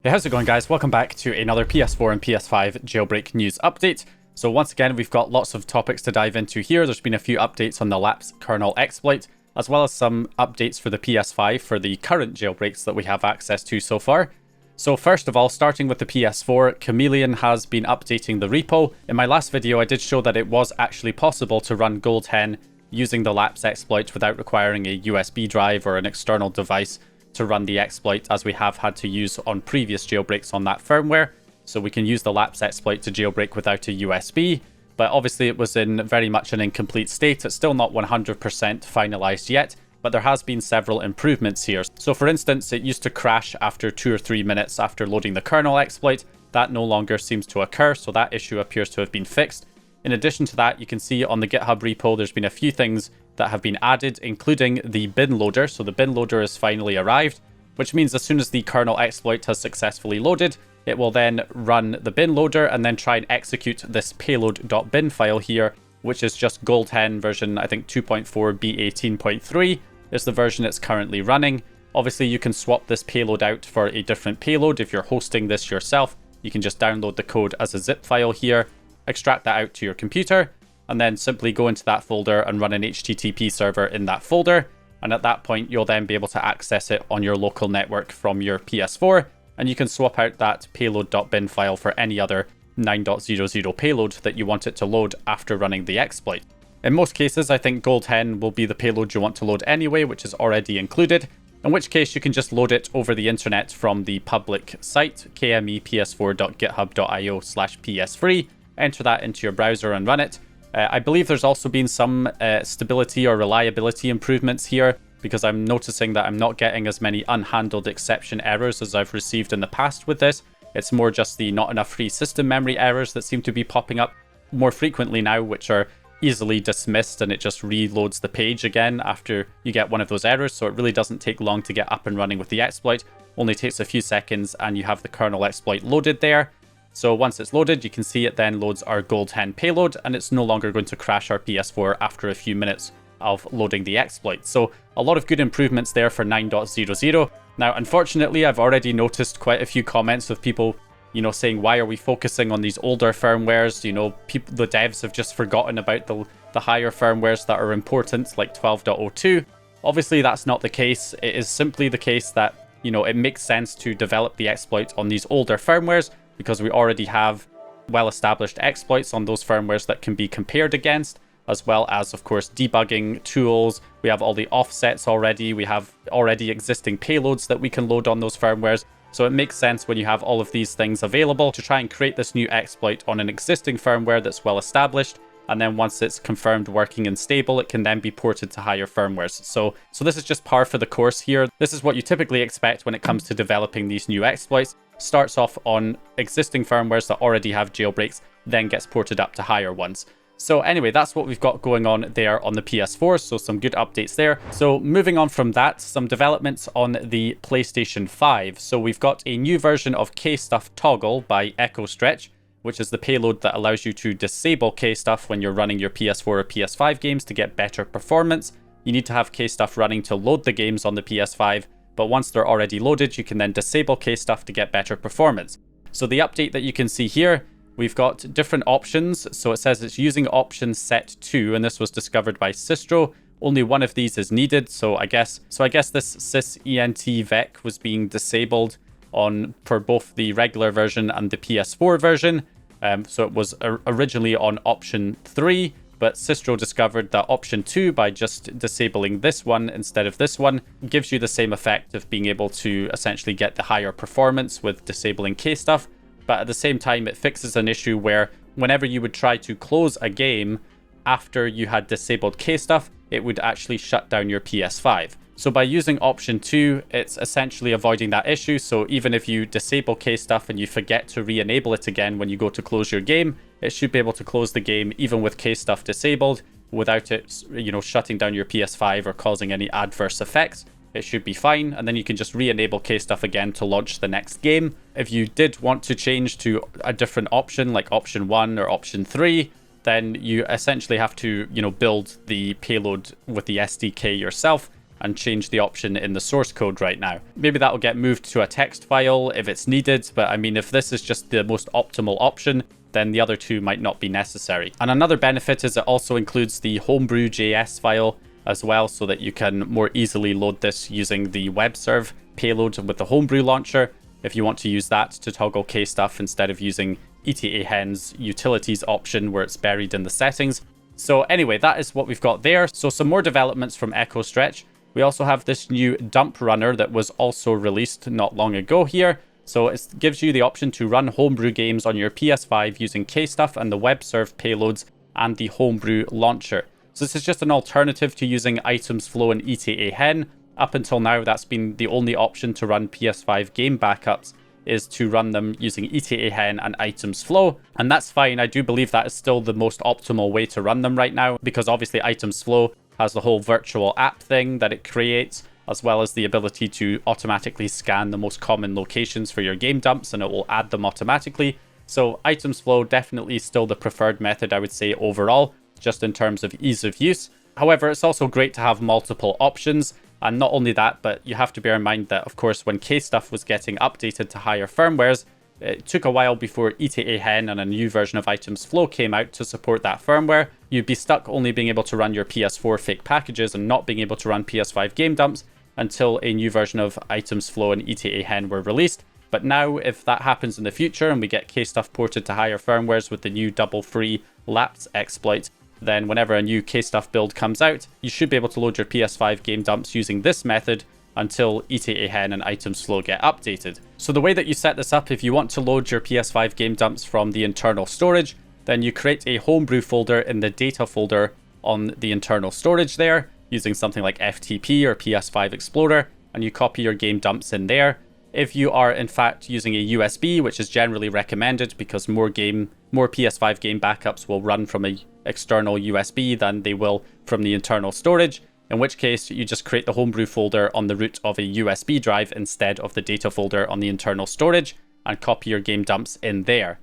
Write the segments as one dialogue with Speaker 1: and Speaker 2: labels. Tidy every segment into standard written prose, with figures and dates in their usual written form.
Speaker 1: Hey, how's it going, guys? Welcome back to another PS4 and PS5 jailbreak news update. So once again, we've got lots of topics to dive into here. There's been a few updates on the Lapse kernel exploit, as well as some updates for the PS5 for the current jailbreaks that we have access to so far. So first of all, starting with the PS4, Chameleon has been updating the repo. In my last video, I did show that it was actually possible to run Gold Hen using the Lapse exploit without requiring a USB drive or an external device to run the exploit, as we have had to use on previous jailbreaks on that firmware. So we can use the Lapse exploit to jailbreak without a USB, but obviously it was in very much an incomplete state. It's still not 100% finalized yet, but there has been several improvements here. So for instance, it used to crash after 2 or 3 minutes after loading the kernel exploit. That no longer seems to occur, so that issue appears to have been fixed. In addition to that, you can see on the GitHub repo, there's been a few things that have been added, including the bin loader. So the bin loader has finally arrived, which means as soon as the kernel exploit has successfully loaded, it will then run the bin loader and then try and execute this payload.bin file here, which is just Gold Hen version, I think 2.4b18.3 is the version it's currently running. Obviously, you can swap this payload out for a different payload. If you're hosting this yourself, you can just download the code as a zip file here, extract that out to your computer, and then simply go into that folder and run an HTTP server in that folder. And at that point, you'll then be able to access it on your local network from your PS4, and you can swap out that payload.bin file for any other 9.00 payload that you want it to load after running the exploit. In most cases, I think Gold Hen will be the payload you want to load anyway, which is already included, in which case you can just load it over the internet from the public site, kmeps4.github.io/ps3, enter that into your browser and run it. I believe there's also been some stability or reliability improvements here, because I'm noticing that I'm not getting as many unhandled exception errors as I've received in the past with this. It's more just the not enough free system memory errors that seem to be popping up more frequently now, which are easily dismissed, and it just reloads the page again after you get one of those errors. So it really doesn't take long to get up and running with the exploit. Only takes a few seconds and you have the kernel exploit loaded there. So once it's loaded, you can see it then loads our Gold Hen payload, and it's no longer going to crash our PS4 after a few minutes of loading the exploit. So a lot of good improvements there for 9.00. Now, unfortunately, I've already noticed quite a few comments of people, saying, why are we focusing on these older firmwares? The devs have just forgotten about the higher firmwares that are important, like 12.02. Obviously, that's not the case. It is simply the case that, it makes sense to develop the exploit on these older firmwares, because we already have well-established exploits on those firmwares that can be compared against, as well as, of course, debugging tools. We have all the offsets already. We have already existing payloads that we can load on those firmwares. So it makes sense when you have all of these things available to try and create this new exploit on an existing firmware that's well-established. And then once it's confirmed working and stable, it can then be ported to higher firmwares. So this is just par for the course here. This is what you typically expect when it comes to developing these new exploits. Starts off on existing firmwares that already have jailbreaks, then gets ported up to higher ones. So anyway, that's what we've got going on there on the PS4, so some good updates there. So moving on from that, some developments on the PlayStation 5. So we've got a new version of Kstuff Toggle by EchoStretch, which is the payload that allows you to disable Kstuff when you're running your PS4 or PS5 games to get better performance. You need to have Kstuff running to load the games on the PS5, but once they're already loaded, you can then disable Kstuff to get better performance. So the update that you can see here, we've got different options. So it says it's using option set 2, and this was discovered by Sistro. Only one of these is needed. So I guess this sys-ent-vec was being disabled for both the regular version and the PS4 version. So it was originally on option 3, but Sistro discovered that option 2, by just disabling this one instead of this one, gives you the same effect of being able to essentially get the higher performance with disabling Kstuff. But at the same time, it fixes an issue where whenever you would try to close a game after you had disabled Kstuff, it would actually shut down your PS5. So by using option 2, it's essentially avoiding that issue. So even if you disable Kstuff and you forget to re-enable it again when you go to close your game, it should be able to close the game even with Kstuff disabled without it, shutting down your PS5 or causing any adverse effects. It should be fine, and then you can just re-enable Kstuff again to launch the next game. If you did want to change to a different option, like option 1 or option 3, then you essentially have to, build the payload with the SDK yourself. and change the option in the source code right now. Maybe that will get moved to a text file if it's needed, but I mean, if this is just the most optimal option, then the other two might not be necessary. And another benefit is it also includes the Homebrew.js file as well, so that you can more easily load this using the webserve payload with the Homebrew launcher, if you want to use that to toggle Kstuff instead of using ETA-Hen's utilities option where it's buried in the settings. So anyway, that is what we've got there. So some more developments from EchoStretch. We also have this new Dump Runner that was also released not long ago here. So it gives you the option to run Homebrew games on your PS5 using Kstuff and the webserve payloads and the Homebrew launcher. So this is just an alternative to using items flow and ETA-Hen. Up until now, that's been the only option to run PS5 game backups, is to run them using ETA-Hen and items flow. And that's fine. I do believe that is still the most optimal way to run them right now, because obviously items flow has the whole virtual app thing that it creates, as well as the ability to automatically scan the most common locations for your game dumps, and it will add them automatically. So items flow definitely still the preferred method, I would say, overall, just in terms of ease of use. However, it's also great to have multiple options. And not only that, but you have to bear in mind that, of course, when Kstuff was getting updated to higher firmwares, it took a while before ETA-Hen and a new version of items flow came out to support that firmware. You'd be stuck only being able to run your PS4 fake packages and not being able to run PS5 game dumps until a new version of items flow and ETA-Hen were released. But now, if that happens in the future and we get Kstuff ported to higher firmwares with the new double-free Lapse exploit, then whenever a new Kstuff build comes out, you should be able to load your PS5 game dumps using this method until ETA-Hen and items flow get updated. So the way that you set this up, if you want to load your PS5 game dumps from the internal storage, then you create a Homebrew folder in the data folder on the internal storage there, using something like FTP or PS5 Explorer, and you copy your game dumps in there. If you are in fact using a USB, which is generally recommended because more PS5 game backups will run from a external USB than they will from the internal storage, in which case you just create the Homebrew folder on the root of a USB drive instead of the data folder on the internal storage, and copy your game dumps in there.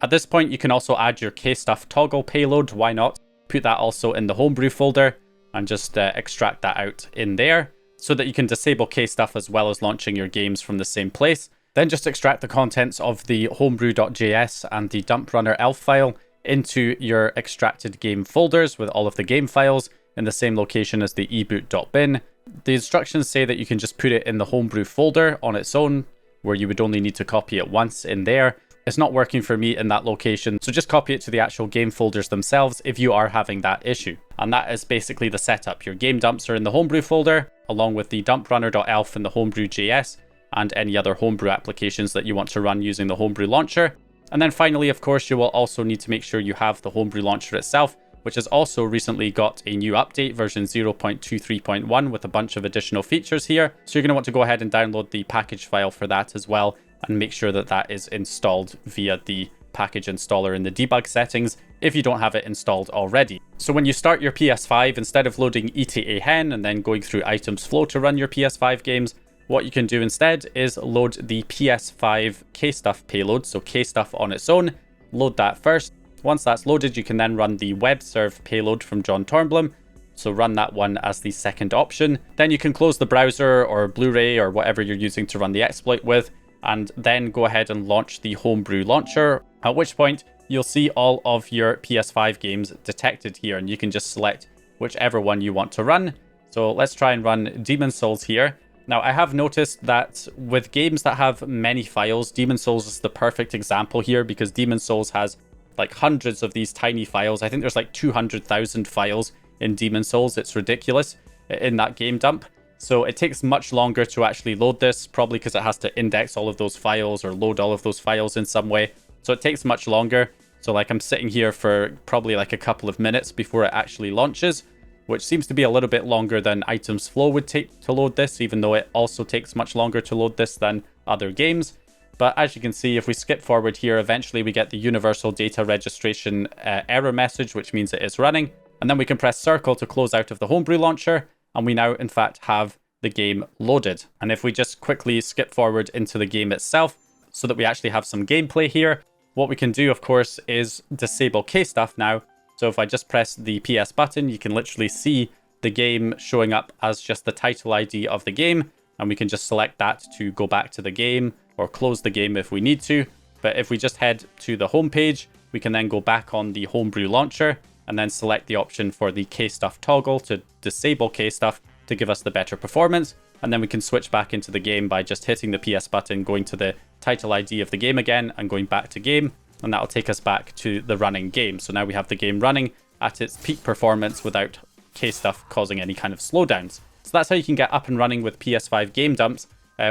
Speaker 1: At this point, you can also add your Kstuff toggle payload. Why not? Put that also in the Homebrew folder and just extract that out in there, so that you can disable Kstuff as well as launching your games from the same place. Then just extract the contents of the homebrew.js and the dump runner elf file into your extracted game folders with all of the game files in the same location as the eboot.bin. The instructions say that you can just put it in the Homebrew folder on its own, where you would only need to copy it once in there. It's not working for me in that location, so just copy it to the actual game folders themselves if you are having that issue. And that is basically the setup. Your game dumps are in the Homebrew folder, along with the dumprunner.elf in the Homebrew.js, and any other Homebrew applications that you want to run using the Homebrew launcher. And then finally, of course, you will also need to make sure you have the Homebrew launcher itself, which has also recently got a new update, version 0.23.1, with a bunch of additional features here. So you're going to want to go ahead and download the package file for that as well, and make sure that that is installed via the package installer in the debug settings if you don't have it installed already. So when you start your PS5, instead of loading ETA-Hen and then going through items flow to run your PS5 games, what you can do instead is load the PS5 Kstuff payload, so Kstuff on its own. Load that first. Once that's loaded, you can then run the webserve payload from John Tornblum, so run that one as the second option. Then you can close the browser or Blu-ray or whatever you're using to run the exploit with, and then go ahead and launch the Homebrew launcher, at which point you'll see all of your PS5 games detected here, and you can just select whichever one you want to run. So let's try and run Demon's Souls here. Now, I have noticed that with games that have many files, Demon's Souls is the perfect example here, because Demon's Souls has like hundreds of these tiny files. I think there's like 200,000 files in Demon's Souls. It's ridiculous in that game dump. So it takes much longer to actually load this, probably because it has to index all of those files or load all of those files in some way. So it takes much longer. So like I'm sitting here for probably like a couple of minutes before it actually launches, which seems to be a little bit longer than items flow would take to load this, even though it also takes much longer to load this than other games. But as you can see, if we skip forward here, eventually we get the universal data registration error message, which means it is running. And then we can press circle to close out of the Homebrew launcher. And we now, in fact, have the game loaded. And if we just quickly skip forward into the game itself, so that we actually have some gameplay here, what we can do, of course, is disable Kstuff now. So if I just press the PS button, you can literally see the game showing up as just the title ID of the game, and we can just select that to go back to the game or close the game if we need to. But if we just head to the home page, we can then go back on the Homebrew launcher and then select the option for the Kstuff toggle to disable Kstuff to give us the better performance. And then we can switch back into the game by just hitting the PS button, going to the title ID of the game again and going back to game. And that'll take us back to the running game. So now we have the game running at its peak performance without Kstuff causing any kind of slowdowns. So that's how you can get up and running with PS5 game dumps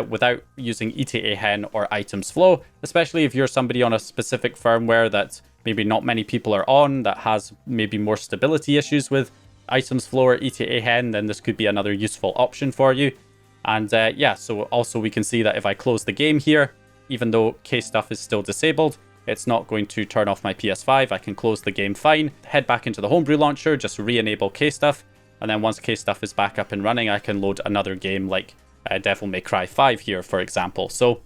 Speaker 1: without using ETA Hen or items flow, especially if you're somebody on a specific firmware that maybe not many people are on, that has maybe more stability issues with items flow or ETA Hen, then this could be another useful option for you. And yeah, so also we can see that if I close the game here, even though Kstuff is still disabled, it's not going to turn off my PS5. I can close the game fine, head back into the Homebrew launcher, just re-enable Kstuff, and then once Kstuff is back up and running, I can load another game like Devil May Cry 5 here, for example. So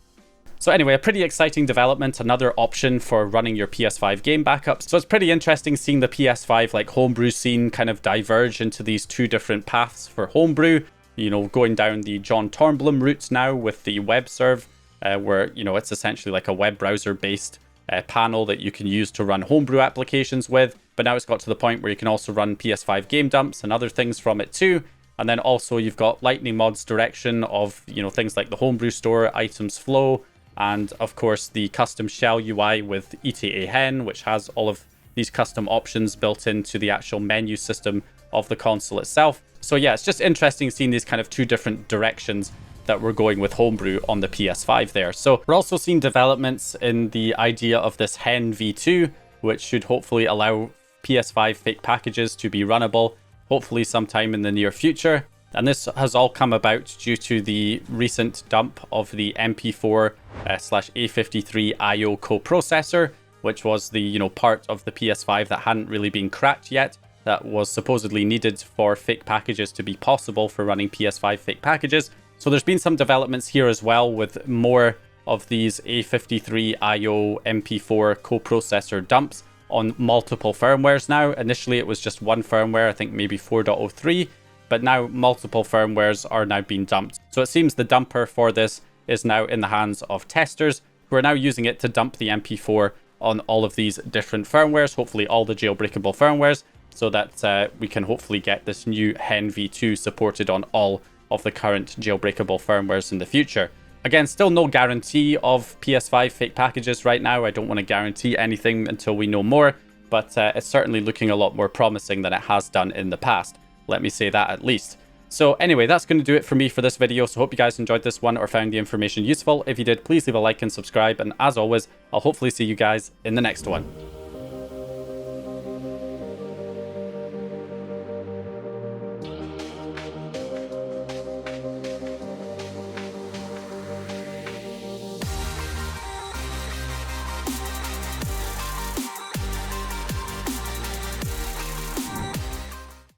Speaker 1: anyway, a pretty exciting development, another option for running your PS5 game backups. So it's pretty interesting seeing the PS5 like Homebrew scene kind of diverge into these two different paths for Homebrew. You know, going down the John Tornblum route now with the web serve, where, you know, it's essentially like a web browser based panel that you can use to run Homebrew applications with. But now it's got to the point where you can also run PS5 game dumps and other things from it too. And then also you've got Lightning Mod's direction of, you know, things like the Homebrew store, items flow, and of course the custom shell UI with ETA Hen, which has all of these custom options built into the actual menu system of the console itself. So yeah, it's just interesting seeing these kind of two different directions that we're going with Homebrew on the PS5 there. So we're also seeing developments in the idea of this Hen V2, which should hopefully allow PS5 fake packages to be runnable, hopefully sometime in the near future. And this has all come about due to the recent dump of the MP4 / A53 IO coprocessor, which was the, you know, part of the PS5 that hadn't really been cracked yet, that was supposedly needed for fake packages to be possible for running PS5 fake packages. So there's been some developments here as well with more of these A53 IO MP4 coprocessor dumps on multiple firmwares now. Initially it was just one firmware, I think maybe 4.03, but now multiple firmwares are now being dumped. So it seems the dumper for this is now in the hands of testers who are now using it to dump the MP4 on all of these different firmwares, hopefully all the jailbreakable firmwares, so that we can hopefully get this new Hen V2 supported on all of the current jailbreakable firmwares in the future. Again, still no guarantee of PS5 fake packages right now. I don't want to guarantee anything until we know more, but it's certainly looking a lot more promising than it has done in the past. Let me say that at least. So anyway, that's going to do it for me for this video. So hope you guys enjoyed this one or found the information useful. If you did, please leave a like and subscribe. And as always, I'll hopefully see you guys in the next one.